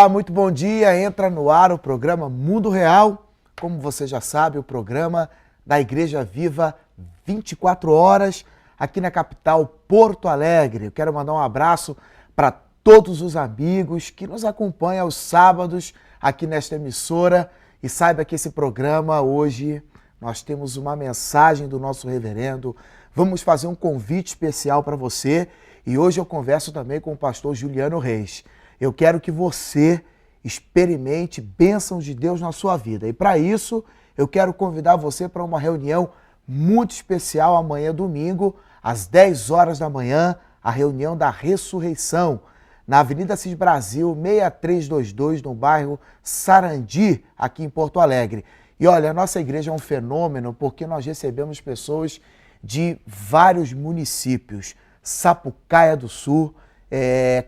Olá, muito bom dia. Entra no ar o programa Mundo Real. Como você já sabe, o programa da Igreja Viva 24 horas aqui na capital Porto Alegre. Eu quero mandar um abraço para todos os amigos que nos acompanham aos sábados aqui nesta emissora. E saiba que esse programa hoje nós temos uma mensagem do nosso reverendo. Vamos fazer um convite especial para você. E hoje eu converso também com o pastor Juliano Reis. Eu quero que você experimente bênçãos de Deus na sua vida. E para isso, eu quero convidar você para uma reunião muito especial amanhã, domingo, às 10 horas da manhã, a reunião da ressurreição, na Avenida Cis Brasil, 6322, no bairro Sarandi, aqui em Porto Alegre. E olha, a nossa igreja é um fenômeno porque nós recebemos pessoas de vários municípios, Sapucaia do Sul,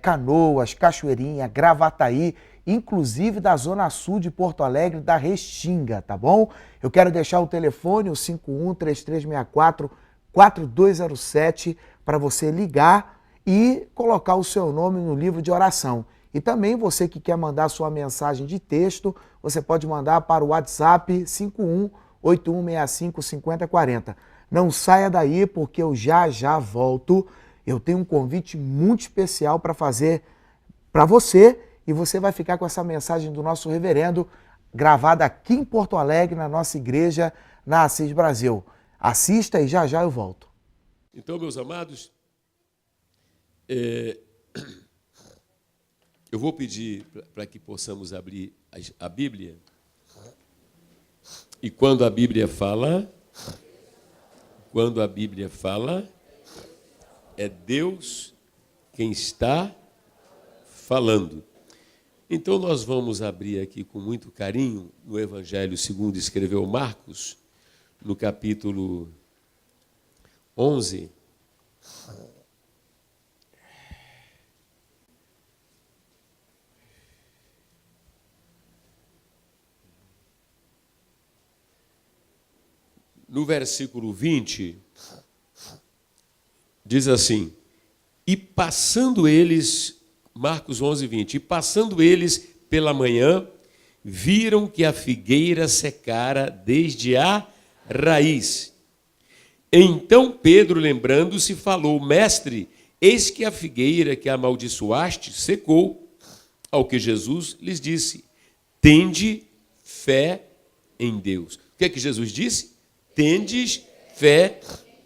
Canoas, Cachoeirinha, Gravataí, inclusive da Zona Sul de Porto Alegre, da Restinga, tá bom? Eu quero deixar o telefone, o 51-3364-4207, para você ligar e colocar o seu nome no livro de oração. E também você que quer mandar sua mensagem de texto, você pode mandar para o WhatsApp 51-8165-5040. Não saia daí porque eu já volto. Eu tenho um convite muito especial para fazer para você e você vai ficar com essa mensagem do nosso reverendo gravada aqui em Porto Alegre, na nossa igreja, na Assis Brasil. Assista e já eu volto. Então, meus amados, eu vou pedir para que possamos abrir a Bíblia. E quando a Bíblia fala, é Deus quem está falando. Então, nós vamos abrir aqui com muito carinho no Evangelho segundo escreveu Marcos, no capítulo 11. No versículo 20, diz assim: e passando eles, Marcos 11, 20, e passando eles pela manhã, viram que a figueira secara desde a raiz. Então Pedro, lembrando-se, falou: mestre, eis que a figueira que amaldiçoaste secou. Ao que Jesus lhes disse: tende fé em Deus. O que é que Jesus disse? Tendes fé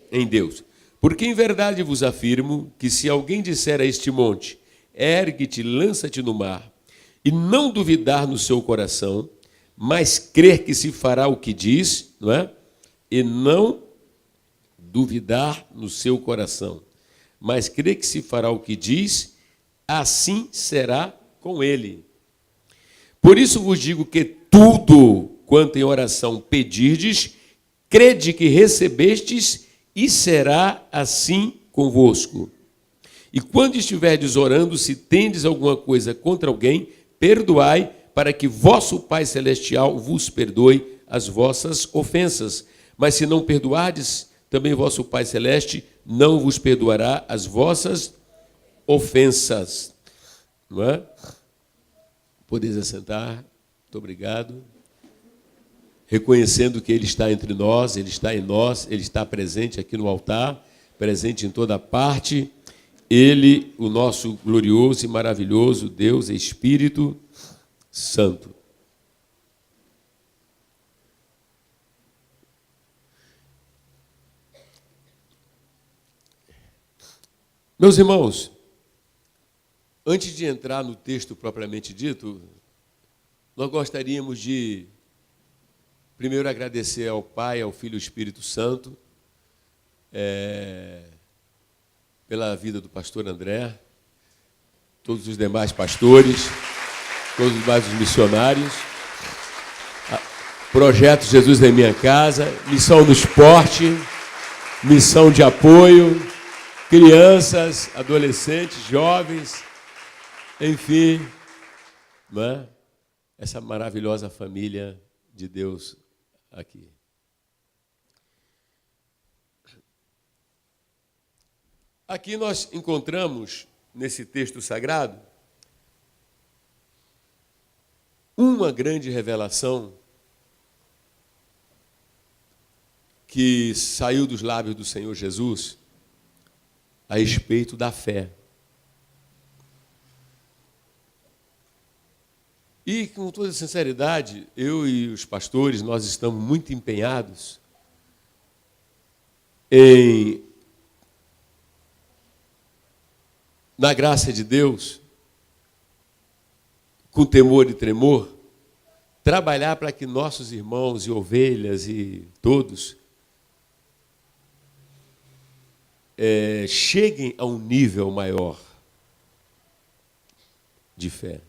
em Deus. Porque em verdade vos afirmo que se alguém disser a este monte, ergue-te, lança-te no mar, e não duvidar no seu coração, mas crer que se fará o que diz, não é? E não duvidar no seu coração, mas crer que se fará o que diz, assim será com ele. Por isso vos digo que tudo quanto em oração pedirdes, crede que recebestes e será assim convosco. E quando estiverdes orando, se tendes alguma coisa contra alguém, perdoai, para que vosso Pai Celestial vos perdoe as vossas ofensas. Mas se não perdoardes, também vosso Pai Celeste não vos perdoará as vossas ofensas. Não é? Podeis assentar. Muito obrigado. Reconhecendo que Ele está entre nós, Ele está em nós, Ele está presente aqui no altar, presente em toda parte. Ele, o nosso glorioso e maravilhoso Deus, Espírito Santo. Meus irmãos, antes de entrar no texto propriamente dito, nós gostaríamos de primeiro agradecer ao Pai, ao Filho e ao Espírito Santo, pela vida do pastor André, todos os demais pastores, todos os demais missionários, Projeto Jesus em Minha Casa, Missão no Esporte, Missão de Apoio, crianças, adolescentes, jovens, enfim, não é? Essa maravilhosa família de Deus aqui. Aqui nós encontramos, nesse texto sagrado, uma grande revelação que saiu dos lábios do Senhor Jesus a respeito da fé. E, com toda sinceridade, eu e os pastores, nós estamos muito empenhados na graça de Deus, com temor e tremor, trabalhar para que nossos irmãos e ovelhas e todos cheguem a um nível maior de fé.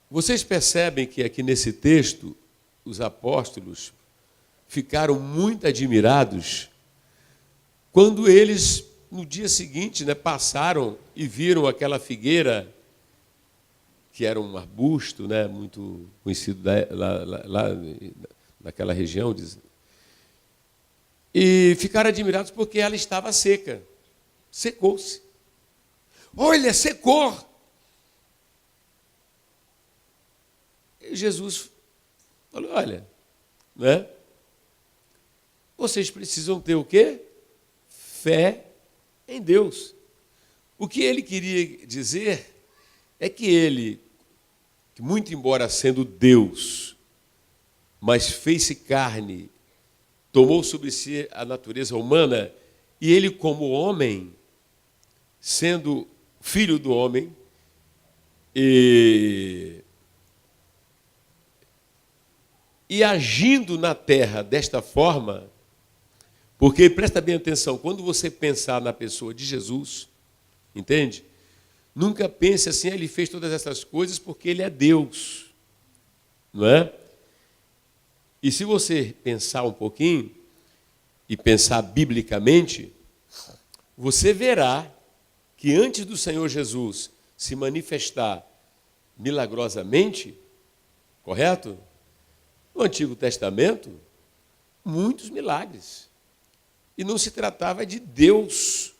Vocês percebem que aqui nesse texto, os apóstolos ficaram muito admirados quando eles, no dia seguinte, passaram e viram aquela figueira, que era um arbusto, muito conhecido lá naquela região, e ficaram admirados porque ela estava seca. Secou-se. Olha, secou! E Jesus falou, olha, vocês precisam ter o quê? Fé em Deus. O que ele queria dizer é que ele, que muito embora sendo Deus, mas fez-se carne, tomou sobre si a natureza humana, e ele como homem, sendo filho do homem, e agindo na terra desta forma, porque, presta bem atenção, quando você pensar na pessoa de Jesus, entende? Nunca pense assim, ele fez todas essas coisas porque ele é Deus, não é? E se você pensar um pouquinho, e pensar biblicamente, você verá que antes do Senhor Jesus se manifestar milagrosamente, correto? No Antigo Testamento, muitos milagres. E não se tratava de Deus,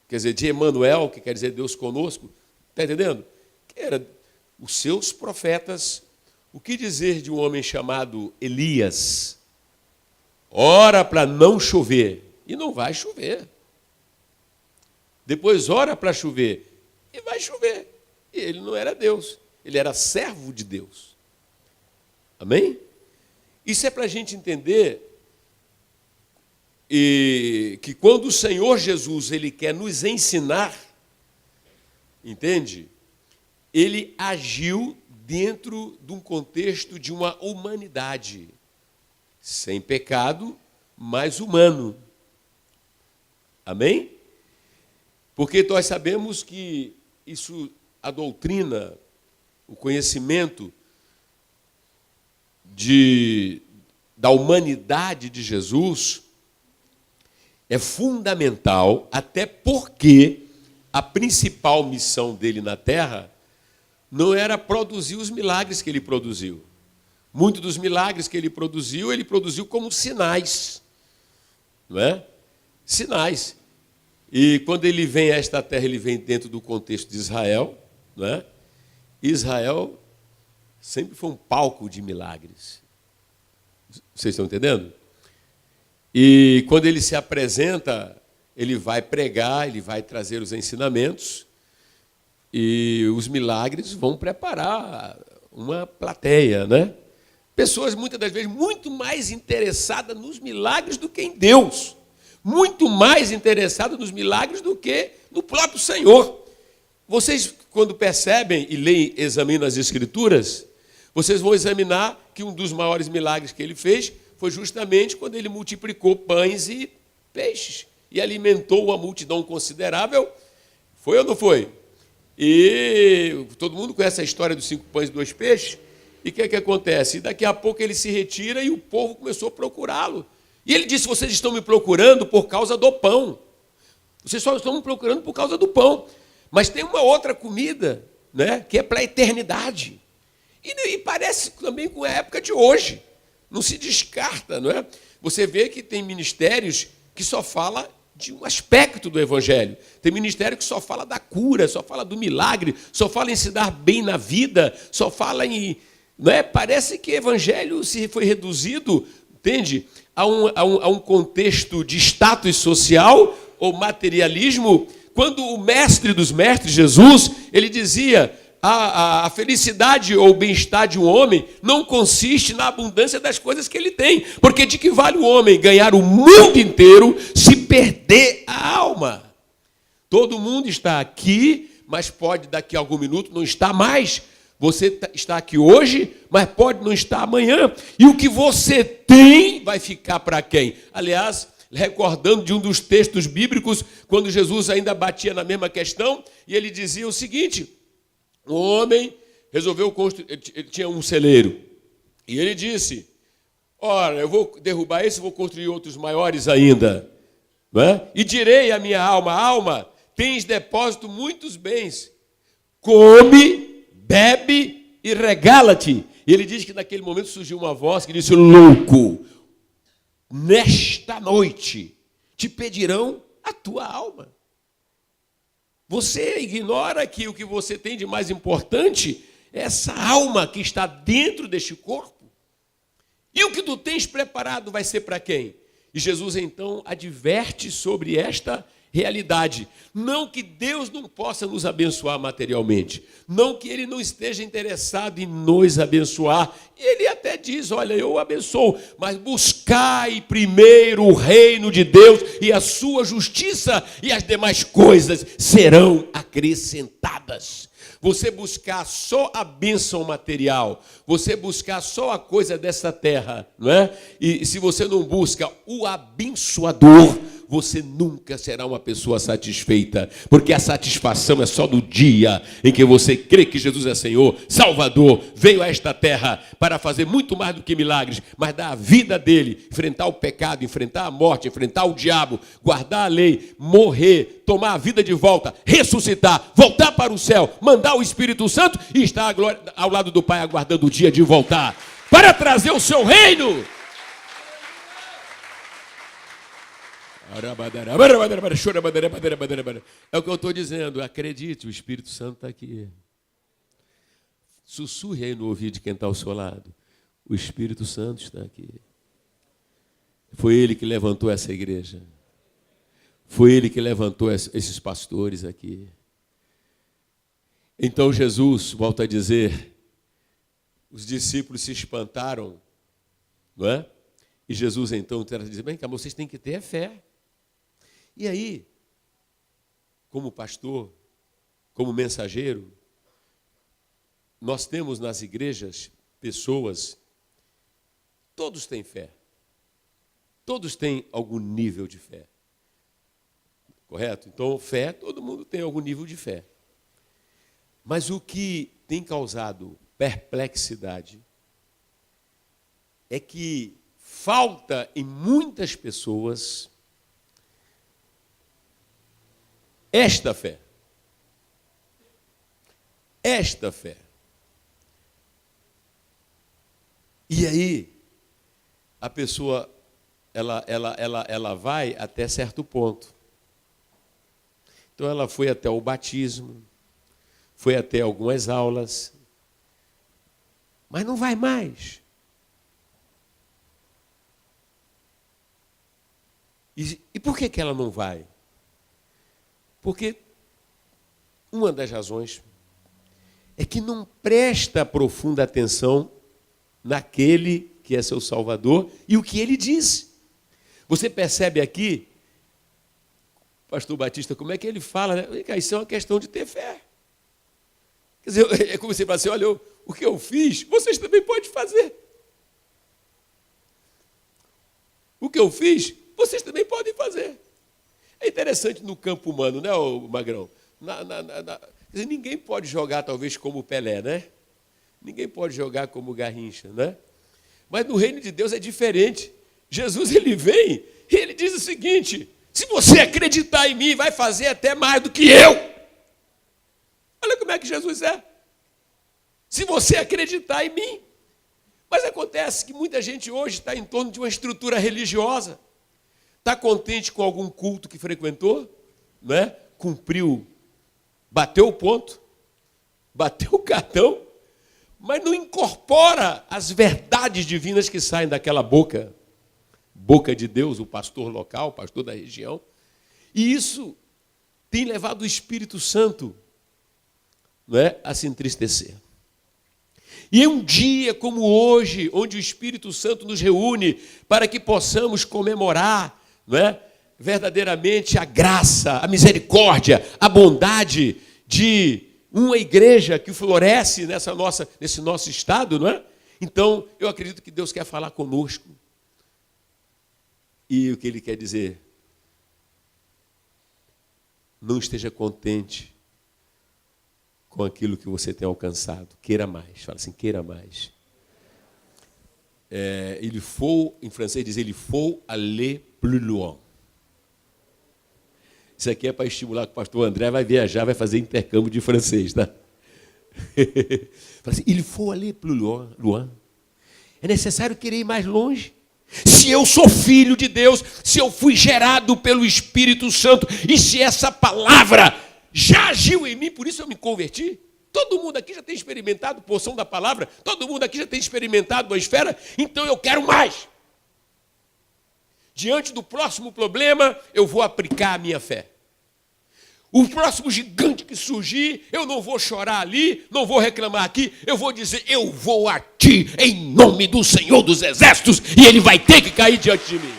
quer dizer, de Emanuel, que quer dizer Deus conosco, está entendendo? Que era os seus profetas. O que dizer de um homem chamado Elias? Ora para não chover, e não vai chover. Depois ora para chover, e vai chover. E ele não era Deus, ele era servo de Deus. Amém? Isso é para a gente entender que quando o Senhor Jesus ele quer nos ensinar, entende? Ele agiu dentro de um contexto de uma humanidade sem pecado, mas humano. Amém? Porque nós sabemos que isso, a doutrina, o conhecimento da humanidade de Jesus é fundamental, até porque a principal missão dele na Terra não era produzir os milagres que ele produziu. Muitos dos milagres que ele produziu como sinais. Não é? Sinais. E quando ele vem a esta terra, ele vem dentro do contexto de Israel. Não é? Israel sempre foi um palco de milagres. Vocês estão entendendo? E quando ele se apresenta, ele vai pregar, ele vai trazer os ensinamentos, e os milagres vão preparar uma plateia, né? Pessoas, muitas das vezes, muito mais interessadas nos milagres do que em Deus. Muito mais interessadas nos milagres do que no próprio Senhor. Vocês, quando percebem e leem, examinam as Escrituras, vocês vão examinar que um dos maiores milagres que ele fez foi justamente quando ele multiplicou pães e peixes e alimentou uma multidão considerável. Foi ou não foi? E todo mundo conhece a história dos 5 pães e 2 peixes. E o que acontece? Daqui a pouco ele se retira e o povo começou a procurá-lo. E ele disse, vocês estão me procurando por causa do pão. Vocês só estão me procurando por causa do pão. Mas tem uma outra comida, né, que é para a eternidade. E parece também com a época de hoje. Não se descarta, não é? Você vê que tem ministérios que só falam de um aspecto do evangelho. Tem ministério que só fala da cura, só fala do milagre, só fala em se dar bem na vida, só fala em... Não é? Parece que o evangelho se foi reduzido, entende, a um contexto de status social ou materialismo, quando o mestre dos mestres, Jesus, ele dizia: a felicidade ou o bem-estar de um homem não consiste na abundância das coisas que ele tem, porque de que vale o homem ganhar o mundo inteiro se perder a alma? Todo mundo está aqui, mas pode daqui a algum minuto não estar mais. Você está aqui hoje, mas pode não estar amanhã. E o que você tem vai ficar para quem? Aliás, recordando de um dos textos bíblicos, quando Jesus ainda batia na mesma questão, e ele dizia o seguinte: um homem resolveu construir, ele tinha um celeiro, e ele disse: ora, eu vou derrubar esse e vou construir outros maiores ainda. Não é? E direi à minha alma: alma, tens depósito muitos bens, come, bebe e regala-te. E ele diz que naquele momento surgiu uma voz que disse: louco, nesta noite te pedirão a tua alma. Você ignora que o que você tem de mais importante é essa alma que está dentro deste corpo. E o que tu tens preparado vai ser para quem? E Jesus então adverte sobre esta realidade. Não que Deus não possa nos abençoar materialmente, não que Ele não esteja interessado em nos abençoar. Ele até diz: olha, eu abençoo, mas buscai primeiro o reino de Deus e a sua justiça, e as demais coisas serão acrescentadas. Você buscar só a bênção material, você buscar só a coisa dessa terra, não é? E se você não busca o abençoador, você nunca será uma pessoa satisfeita, porque a satisfação é só do dia em que você crê que Jesus é Senhor, Salvador, veio a esta terra para fazer muito mais do que milagres, mas dar a vida dele, enfrentar o pecado, enfrentar a morte, enfrentar o diabo, guardar a lei, morrer, tomar a vida de volta, ressuscitar, voltar para o céu, mandar o Espírito Santo e estar ao lado do Pai aguardando o dia de voltar para trazer o seu reino. É o que eu estou dizendo, acredite, o Espírito Santo está aqui. Sussurre aí no ouvido de quem está ao seu lado: o Espírito Santo está aqui. Foi Ele que levantou essa igreja. Foi Ele que levantou esses pastores aqui. Então Jesus, volta a dizer, os discípulos se espantaram, não é? E Jesus então diz: bem, cara, vocês têm que ter fé. E aí, como pastor, como mensageiro, nós temos nas igrejas pessoas, todos têm fé, todos têm algum nível de fé, correto? Então, fé, todo mundo tem algum nível de fé. Mas o que tem causado perplexidade é que falta em muitas pessoas esta fé. Esta fé. E aí, a pessoa, ela vai até certo ponto. Então, ela foi até o batismo, foi até algumas aulas, mas não vai mais. E por que ela não vai? Porque uma das razões é que não presta profunda atenção naquele que é seu Salvador e o que ele diz. Você percebe aqui, pastor Batista, como é que ele fala, né? Isso é uma questão de ter fé. Quer dizer, é como você fala assim: olha, o que eu fiz, vocês também podem fazer. O que eu fiz, vocês também podem fazer. É interessante no campo humano, né, Magrão? Quer dizer, ninguém pode jogar, talvez, como Pelé, né? Ninguém pode jogar como Garrincha, né? Mas no reino de Deus é diferente. Jesus, ele vem e ele diz o seguinte: se você acreditar em mim, vai fazer até mais do que eu. Olha como é que Jesus é. Se você acreditar em mim. Mas acontece que muita gente hoje está em torno de uma estrutura religiosa. Está contente com algum culto que frequentou? Não é? Cumpriu, bateu o ponto, bateu o cartão, mas não incorpora as verdades divinas que saem daquela boca de Deus, o pastor local, o pastor da região. E isso tem levado o Espírito Santo, não é, a se entristecer. E em um dia como hoje, onde o Espírito Santo nos reúne para que possamos comemorar, não é, verdadeiramente a graça, a misericórdia, a bondade de uma igreja que floresce nesse nosso estado, não é? Então, eu acredito que Deus quer falar conosco. E o que Ele quer dizer? Não esteja contente com aquilo que você tem alcançado. Queira mais. Fala assim, queira mais. Il faut, em francês diz, il faut aller plus loin. Isso aqui é para estimular que o pastor André vai viajar, vai fazer intercâmbio de francês, tá? Fala assim, il faut aller plus loin. É necessário querer ir mais longe. Se eu sou filho de Deus, se eu fui gerado pelo Espírito Santo, e se essa palavra já agiu em mim, por isso eu me converti. Todo mundo aqui já tem experimentado porção da palavra, todo mundo aqui já tem experimentado a esfera, então eu quero mais. Diante do próximo problema, eu vou aplicar a minha fé. O próximo gigante que surgir, eu não vou chorar ali, não vou reclamar aqui, eu vou dizer, eu vou a ti, em nome do Senhor dos Exércitos, e ele vai ter que cair diante de mim.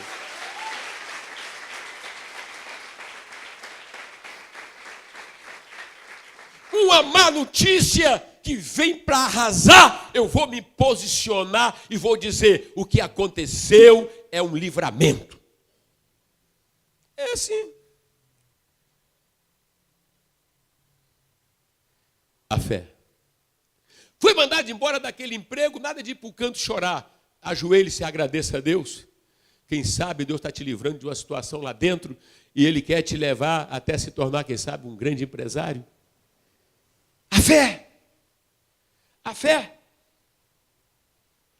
Uma má notícia que vem para arrasar, eu vou me posicionar e vou dizer, o que aconteceu é um livramento. É assim. A fé. Foi mandado embora daquele emprego, nada de ir para o canto chorar. Ajoelhe-se e agradeça a Deus. Quem sabe Deus está te livrando de uma situação lá dentro e Ele quer te levar até se tornar, quem sabe, um grande empresário. A fé. A fé.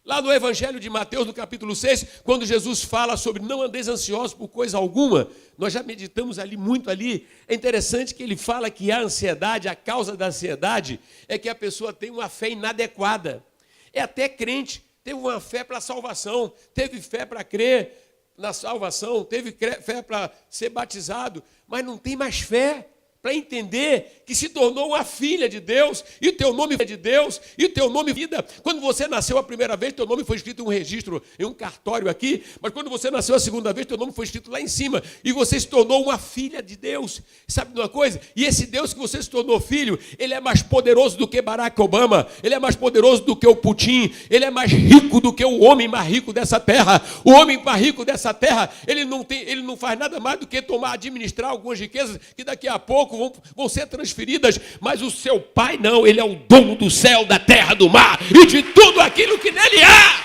Lá no Evangelho de Mateus, no capítulo 6, quando Jesus fala sobre não andeis ansiosos por coisa alguma, nós já meditamos ali muito ali. É interessante que ele fala que a ansiedade, a causa da ansiedade, é que a pessoa tem uma fé inadequada. É até crente, teve uma fé para a salvação, teve fé para crer na salvação, teve fé para ser batizado, mas não tem mais fé para entender que se tornou uma filha de Deus, e o teu nome é de Deus, e o teu nome é vida. Quando você nasceu a primeira vez, teu nome foi escrito em um registro, em um cartório aqui, mas quando você nasceu a segunda vez, teu nome foi escrito lá em cima, e você se tornou uma filha de Deus. Sabe de uma coisa? E esse Deus que você se tornou filho, ele é mais poderoso do que Barack Obama, ele é mais poderoso do que o Putin, ele é mais rico do que o homem mais rico dessa terra. O homem mais rico dessa terra, ele não faz nada mais do que administrar algumas riquezas que daqui a pouco vão ser transferidas, mas o seu pai não, ele é o dono do céu, da terra, do mar e de tudo aquilo que nele há.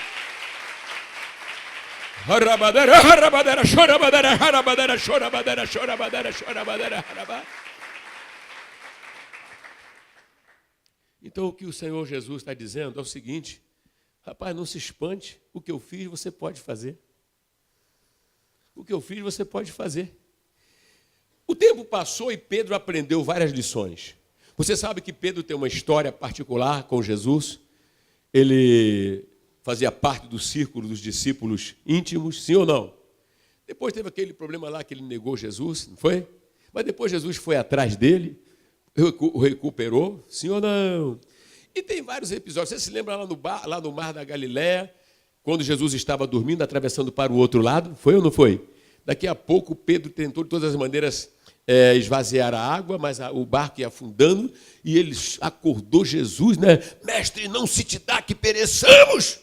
Então o que o Senhor Jesus está dizendo é o seguinte, rapaz, não se espante, o que eu fiz você pode fazer. O que eu fiz você pode fazer. O tempo passou e Pedro aprendeu várias lições. Você sabe que Pedro tem uma história particular com Jesus. Ele fazia parte do círculo dos discípulos íntimos, sim ou não? Depois teve aquele problema lá que ele negou Jesus, não foi? Mas depois Jesus foi atrás dele, o recuperou, sim ou não? E tem vários episódios. Você se lembra lá no mar da Galileia, quando Jesus estava dormindo, atravessando para o outro lado? Foi ou não foi? Daqui a pouco, Pedro tentou de todas as maneiras esvaziar a água, mas o barco ia afundando, e ele acordou Jesus, né? Mestre, não se te dá que pereçamos.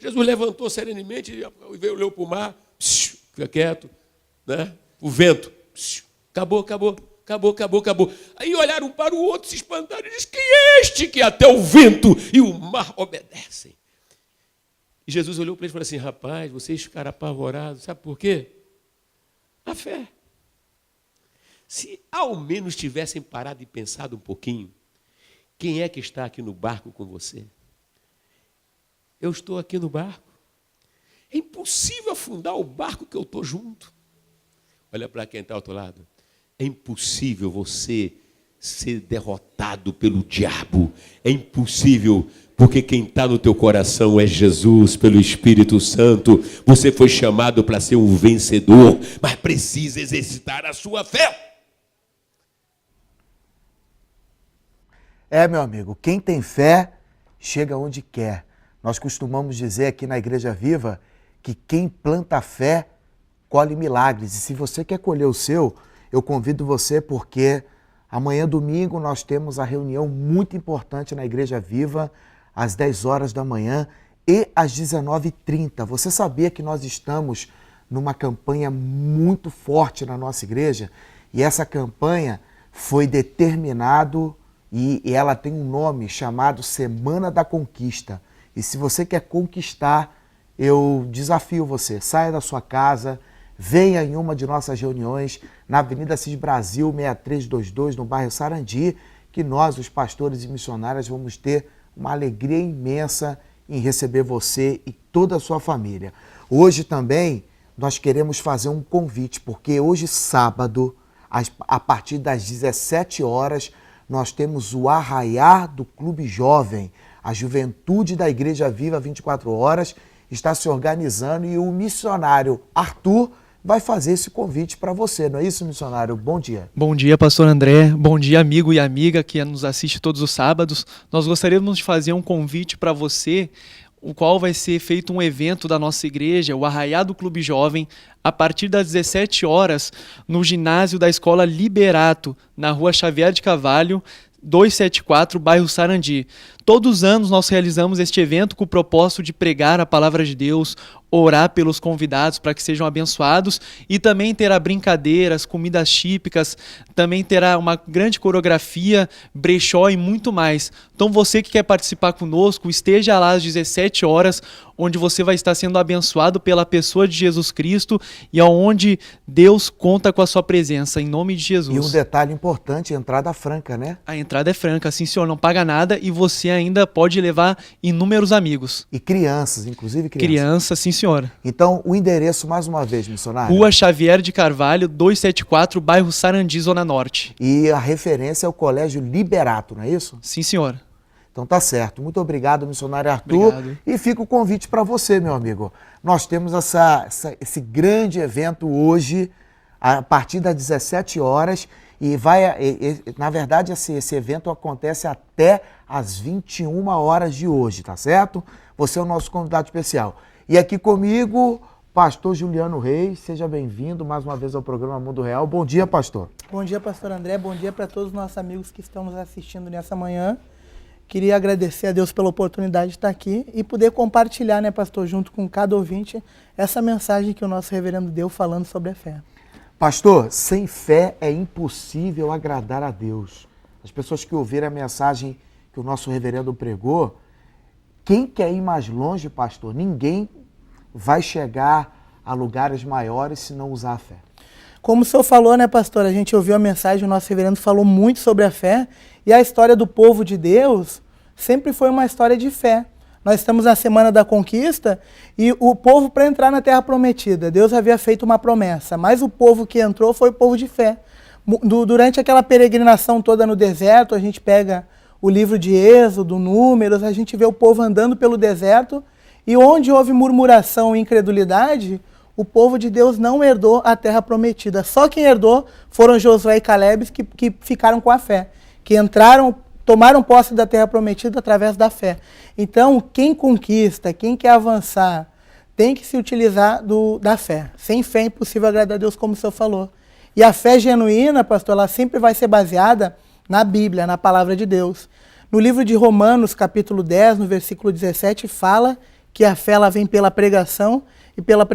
Jesus levantou serenamente, olhou para o mar, fica quieto, né? O vento, acabou. Aí olharam para o outro, se espantaram, e disse, quem é este que até o vento e o mar obedecem? E Jesus olhou para eles e falou assim, rapaz, vocês ficaram apavorados, sabe por quê? A fé. Se ao menos tivessem parado e pensado um pouquinho, quem é que está aqui no barco com você? Eu estou aqui no barco. É impossível afundar o barco que eu estou junto. Olha para quem está ao outro lado. É impossível você ser derrotado pelo diabo. É impossível, porque quem está no teu coração é Jesus, pelo Espírito Santo. Você foi chamado para ser um vencedor, mas precisa exercitar a sua fé. Meu amigo, quem tem fé chega onde quer. Nós costumamos dizer aqui na Igreja Viva que quem planta fé colhe milagres. E se você quer colher o seu, eu convido você porque amanhã, domingo, nós temos a reunião muito importante na Igreja Viva, às 10 horas da manhã e às 19h30. Você sabia que nós estamos numa campanha muito forte na nossa igreja? E essa campanha foi determinado e ela tem um nome chamado Semana da Conquista. E se você quer conquistar, eu desafio você, saia da sua casa, venha em uma de nossas reuniões na Avenida Cis Brasil 6322, no bairro Sarandi, que nós, os pastores e missionários, vamos ter uma alegria imensa em receber você e toda a sua família. Hoje também nós queremos fazer um convite, porque hoje, sábado, a partir das 17 horas, nós temos o Arraiar do Clube Jovem. A juventude da Igreja Viva 24 horas está se organizando e o missionário Arthur vai fazer esse convite para você. Não é isso, missionário? Bom dia. Bom dia, pastor André. Bom dia, amigo e amiga que nos assiste todos os sábados. Nós gostaríamos de fazer um convite para você, o qual vai ser feito um evento da nossa igreja, o Arraiá do Clube Jovem, a partir das 17 horas, no ginásio da Escola Liberato, na rua Xavier de Carvalho, 274, bairro Sarandi. Todos os anos nós realizamos este evento com o propósito de pregar a palavra de Deus, orar pelos convidados para que sejam abençoados e também terá brincadeiras, comidas típicas, também terá uma grande coreografia, brechó e muito mais. Então você que quer participar conosco, esteja lá às 17 horas, onde você vai estar sendo abençoado pela pessoa de Jesus Cristo e aonde Deus conta com a sua presença, em nome de Jesus. E um detalhe importante, entrada franca, né? A entrada é franca, sim senhor, não paga nada e você ainda pode levar inúmeros amigos. E crianças, inclusive crianças. Crianças, sim senhora. Então, o endereço, mais uma vez, missionário. Rua Xavier de Carvalho, 274, bairro Sarandi, Zona Norte. E a referência é o Colégio Liberato, não é isso? Sim, senhora. Então tá certo. Muito obrigado, missionário Arthur. Obrigado. E fica o convite para você, meu amigo. Nós temos esse grande evento hoje, a partir das 17 horas. E na verdade, esse evento acontece até às 21 horas de hoje, tá certo? Você é o nosso convidado especial. E aqui comigo, pastor Juliano Reis. Seja bem-vindo mais uma vez ao programa Mundo Real. Bom dia, pastor. Bom dia, pastor André. Bom dia para todos os nossos amigos que estão nos assistindo nessa manhã. Queria agradecer a Deus pela oportunidade de estar aqui e poder compartilhar, né, pastor, junto com cada ouvinte, essa mensagem que o nosso reverendo deu falando sobre a fé. Pastor, sem fé é impossível agradar a Deus. As pessoas que ouviram a mensagem que o nosso reverendo pregou, quem quer ir mais longe, pastor? Ninguém vai chegar a lugares maiores se não usar a fé. Como o senhor falou, né, pastor? A gente ouviu a mensagem, o nosso reverendo falou muito sobre a fé. E a história do povo de Deus sempre foi uma história de fé. Nós estamos na Semana da Conquista e o povo, para entrar na Terra Prometida, Deus havia feito uma promessa, mas o povo que entrou foi o povo de fé. Durante aquela peregrinação toda no deserto, a gente pega o livro de Êxodo, Números, a gente vê o povo andando pelo deserto e onde houve murmuração e incredulidade, o povo de Deus não herdou a Terra Prometida. Só quem herdou foram Josué e Caleb que ficaram com a fé, que entraram, tomaram posse da Terra Prometida através da fé. Então, quem conquista, quem quer avançar, tem que se utilizar da fé. Sem fé é impossível agradar a Deus, como o senhor falou. E a fé genuína, pastor, ela sempre vai ser baseada na Bíblia, na Palavra de Deus. No livro de Romanos, capítulo 10, no versículo 17, fala que a fé ela vem pela pregação e pela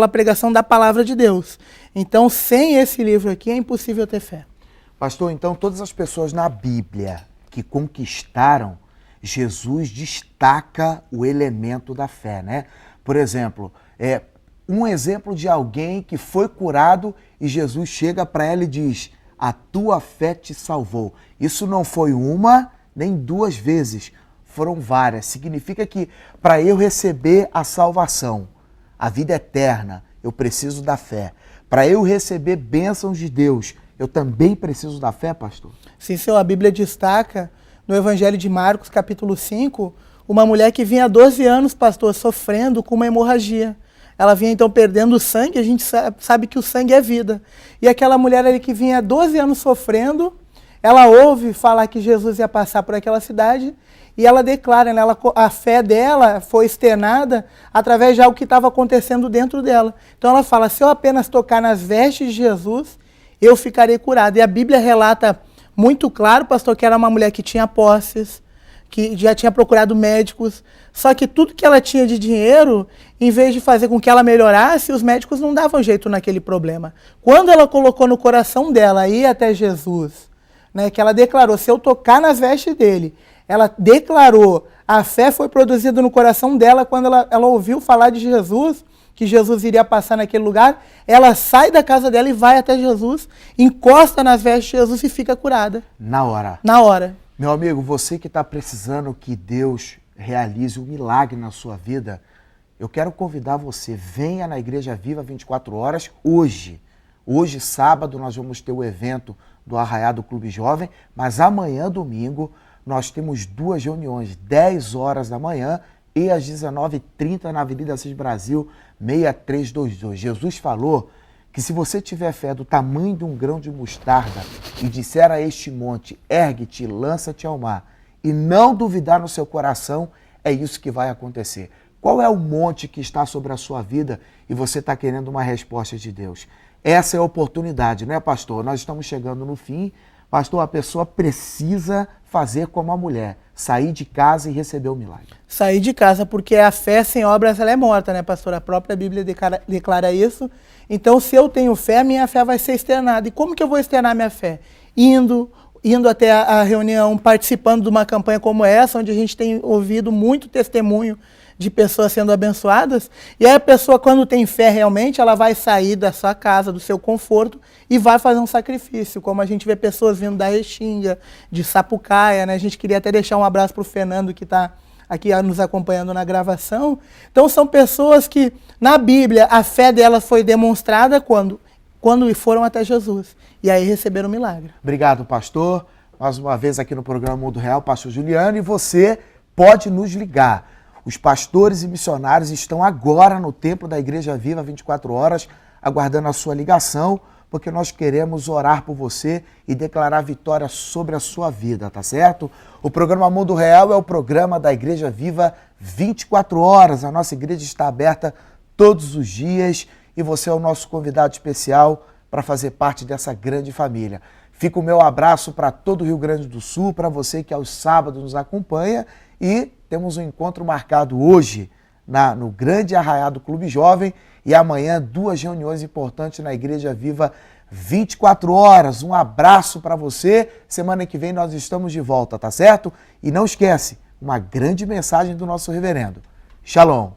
pregação da Palavra de Deus. Então, sem esse livro aqui, é impossível ter fé. Pastor, então todas as pessoas na Bíblia que conquistaram, Jesus destaca o elemento da fé, né? Por exemplo, um exemplo de alguém que foi curado e Jesus chega para ela e diz: a tua fé te salvou. Isso não foi uma nem duas vezes, foram várias. Significa que para eu receber a salvação, a vida eterna, eu preciso da fé. Para eu receber bênçãos de Deus, eu também preciso da fé, pastor? Sim, senhor. A Bíblia destaca no Evangelho de Marcos, capítulo 5, uma mulher que vinha há 12 anos, pastor, sofrendo com uma hemorragia. Ela vinha então perdendo sangue, a gente sabe que o sangue é vida. E aquela mulher ali que vinha há 12 anos sofrendo, ela ouve falar que Jesus ia passar por aquela cidade e ela declara, né, a fé dela foi externada através de algo que estava acontecendo dentro dela. Então ela fala, se eu apenas tocar nas vestes de Jesus, eu ficarei curada. E a Bíblia relata muito claro, pastor, que era uma mulher que tinha posses, que já tinha procurado médicos, só que tudo que ela tinha de dinheiro, em vez de fazer com que ela melhorasse, os médicos não davam jeito naquele problema. Quando ela colocou no coração dela ir até Jesus, né, que ela declarou, se eu tocar nas vestes dele, ela declarou, a fé foi produzida no coração dela quando ela ouviu falar de Jesus, que Jesus iria passar naquele lugar, ela sai da casa dela e vai até Jesus, encosta nas vestes de Jesus e fica curada. Na hora. Na hora. Meu amigo, você que está precisando que Deus realize um milagre na sua vida, eu quero convidar você, venha na Igreja Viva 24 horas hoje. Hoje, sábado, nós vamos ter o evento do Arraiá do Clube Jovem, mas amanhã, domingo, nós temos 2 reuniões, 10 horas da manhã e às 19h30 na Avenida Assis Brasil, 6322. Jesus falou que se você tiver fé do tamanho de um grão de mostarda e disser a este monte, ergue-te, lança-te ao mar, e não duvidar no seu coração, é isso que vai acontecer. Qual é o monte que está sobre a sua vida e você está querendo uma resposta de Deus? Essa é a oportunidade, não é, pastor? Nós estamos chegando no fim. Pastor, a pessoa precisa fazer como a mulher, sair de casa e receber o milagre. Sair de casa, porque a fé sem obras ela é morta, né, pastor? A própria Bíblia declara isso. Então, se eu tenho fé, a minha fé vai ser externada. E como que eu vou externar minha fé? Indo até a reunião, participando de uma campanha como essa, onde a gente tem ouvido muito testemunho de pessoas sendo abençoadas, e aí a pessoa, quando tem fé realmente, ela vai sair da sua casa, do seu conforto, e vai fazer um sacrifício, como a gente vê pessoas vindo da Restinga, de Sapucaia, né? A gente queria até deixar um abraço para o Fernando, que está aqui nos acompanhando na gravação. Então são pessoas que, na Bíblia, a fé delas foi demonstrada quando foram até Jesus, e aí receberam o milagre. Obrigado, pastor. Mais uma vez aqui no programa Mundo Real, pastor Juliano, e você pode nos ligar. Os pastores e missionários estão agora no templo da Igreja Viva 24 horas, aguardando a sua ligação, porque nós queremos orar por você e declarar vitória sobre a sua vida, tá certo? O programa Mundo Real é o programa da Igreja Viva 24 horas. A nossa igreja está aberta todos os dias e você é o nosso convidado especial para fazer parte dessa grande família. Fica o meu abraço para todo o Rio Grande do Sul, para você que aos sábados nos acompanha, e temos um encontro marcado hoje no grande Arraiá do Clube Jovem e amanhã 2 reuniões importantes na Igreja Viva 24 horas. Um abraço para você. Semana que vem nós estamos de volta, tá certo? E não esquece, uma grande mensagem do nosso reverendo. Shalom.